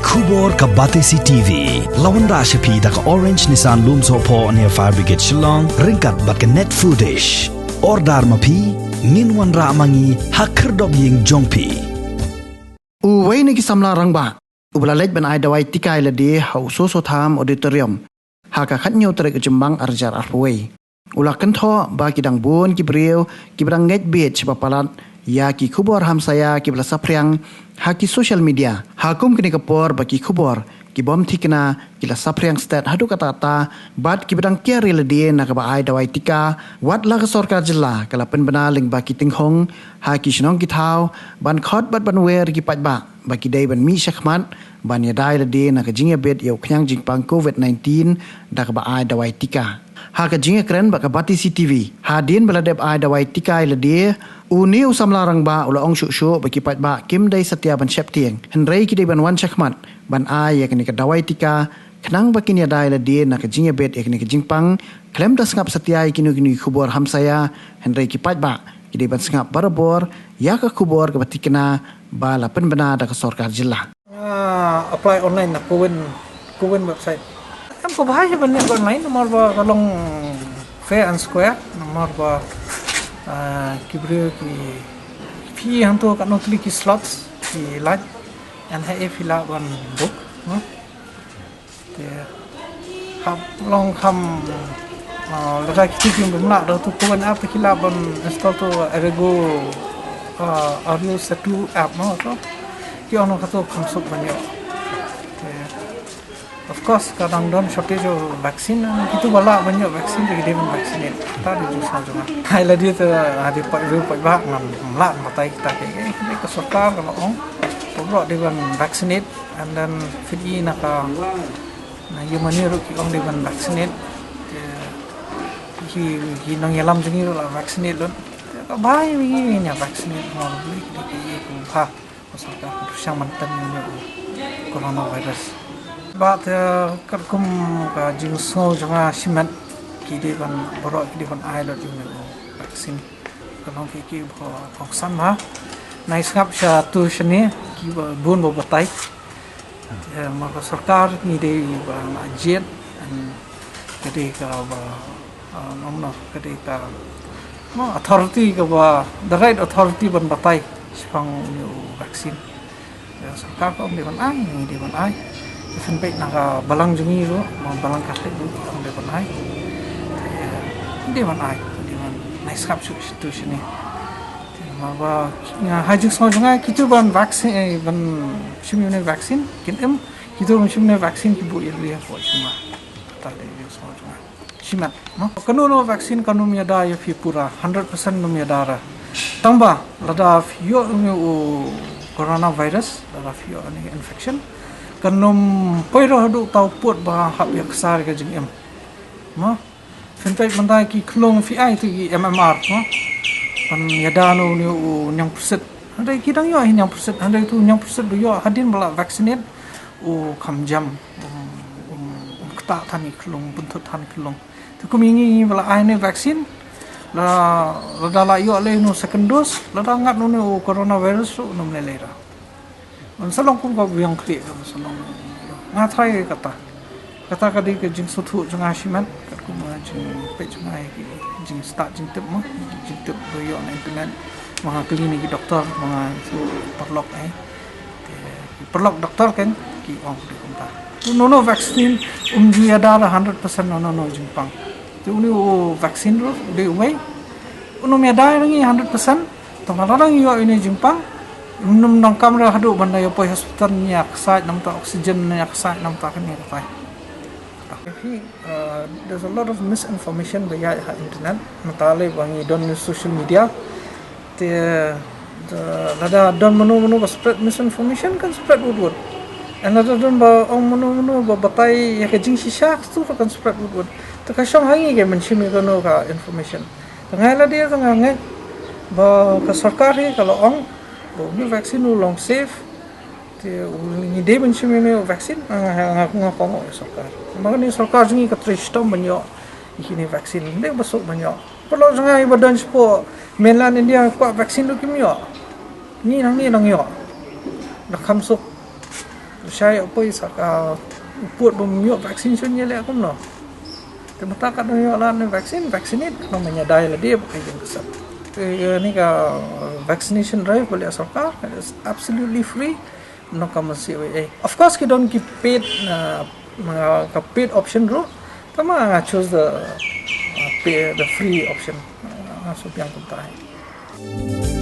kubor ka Batisi TV lawan ra shapi da ka orange Nissan Loom Sopo near Fire Brigade Shillong ringkat bat ka net foodish ordar mapi minwan ra mangi hakir dog ying jongpi Uway ni kisamla rangba ublalej ban ai Dawai Tika ila di hau so tham auditorium haka khatnyo tere Jembang arjar arway ula Kynthoh ba kidang bun ki breu ki brang Ngeit Biej ba Palat ya ki kubor ham saya ki bla sapriang ha ki social media hakum kini kapor ba ki kubor ki bom thikna ki la sapriang stat hadu kata ta bat ki brang kiari le die na ka ba ai Dawai Tika wat la ka sarkar jilla kala pen bana ling ba ki tinghong ha ki shnong ki thau ban khot bat ban wer ki pat ba ba ki dai ban mi shakhmat ban ya dai le die na ka jinga bet yau khyang jing pang COVID-19 da ka ba ai Dawai Tika ha ka jinga kren ba ka Batisi TV ha din bala dep ai Dawai Tika le die uni usamlarang ba ula ong shu bagi pat ba kim dai setia ban shep tieng henrei ki dai ban wan chakmat ban ai yakni ka Dawai Tika khnang ba kinya dai la die na ka jinga bet yakni ka jingpang klem da sngap setia kinu khubor ham saya henrei ki pat ba ki dai ban sngap barabor ya ka khubor ka batikna ba la pen bana da ka sarkar jilla apply online na Cowen website am ko bahaya ban online Namarba kalong fair and square Namarba kibre ki fi हम तो कनोतली की slots की लाज and है फिला one book ते हम long हम लगा की टीम बमला तो कोन ऐप खिला बन इंस्टॉल तो एरेगो ऑडियो सेटू ऐप नो तो कि ono का तो खमसुक बनियो of course kadang don shortage of vaccine itu bala banyak vaksin jadi dia vaksin ta di jual juga hai la dia tu ada pak bah lam matai kita ke ke sarkar kalau ong pokok dia vaccinate and then free nak na yumani ru ki ong dia vaccinate ki nang yalam jengi la vaccinate lon ka bai ni nya vaccinate mo beli ki ku pha sarkar sang mantan ni coronavirus But kerkum ka jingso janga simat kidi ban borok kidi ban aidot jung vaksin kalong ki boksan ma nai skap sha tu shni ki bun bo batai ma ka sarkar ni de ba jet kadi ka ba nomno kadi ka ma authority ka ba the right authority ban batai spang vaksin sarkar ko ni ban ai ni de ban ai sampai nak balang jengi tu, balang kasih tu, orang dia pernah. Dia mana? Dia mana? Nice kap situasi ni. Maka haji semua jangan kita ban vaksin, ban cuma vaksin, kita kita cuma vaksin kibu dia buat cuma. Tak ada semua jangan. Cuma, kanu no vaksin kanu miada ya pura 100% no miada. Tambah, lada yo coronavirus, lada yo ni infection. Kanum poiro hadu tau put ba hab ya kesar ka jing em ma fentai mandai ki klong fi ai tu ki mmr ma pan yadano ni nyang perset andai ki dang yo nyang perset andai tu nyang perset do yo hadin bala vaccinate kham jam kta thani klong buntut than klong tu ko mingi bala ai ne vaccine la dala yo le no second dose la ngat no coronavirus no melera salong pun kau biang klik kamu salong ngatrai kata kadi ke jing sutu jang asiman kat ku ma jing pe jang jing start jing tip doyo na internet mga klinik doktor mga perlok doktor kan ki ong di konta no vaksin dia ada 100% no jing pang tu ni vaksin ro de way mi ada ngi 100% to malarang yo ini jing pang num nang kamera hadu bandai apa hospital nyaksai nam ta oksigen nyaksai nam ta kan ni kai there's a lot of misinformation via internet natale bangi don social media the lada don menu spread misinformation kan spread wood and lada don ba ong menu ba batai ya ke jing shisha tu kan spread wood to ka shong hangi ke menchimi kono ka information ngai la dia ngai ba ka sarkar hi kalau ong ni vaksin long safe ni de ben chimi me vaksin ngakong sarkar makani sarkar jingi ka tristom banyo ikini vaksin de basuk banyo perlu jangai badan spo mainland India ko vaksin du kimyo ni nang yo nak kamsuk Saya apa isaka put bumyo vaccination ye le akum no. Temata kat yo lan vaccinate namanya dai la dia pakai jeng kesat. Ni ka vaccination drive boleh asaka is absolutely free. No come see of course we don't give paid paid option ro. Tama choose the free option. So yang penting.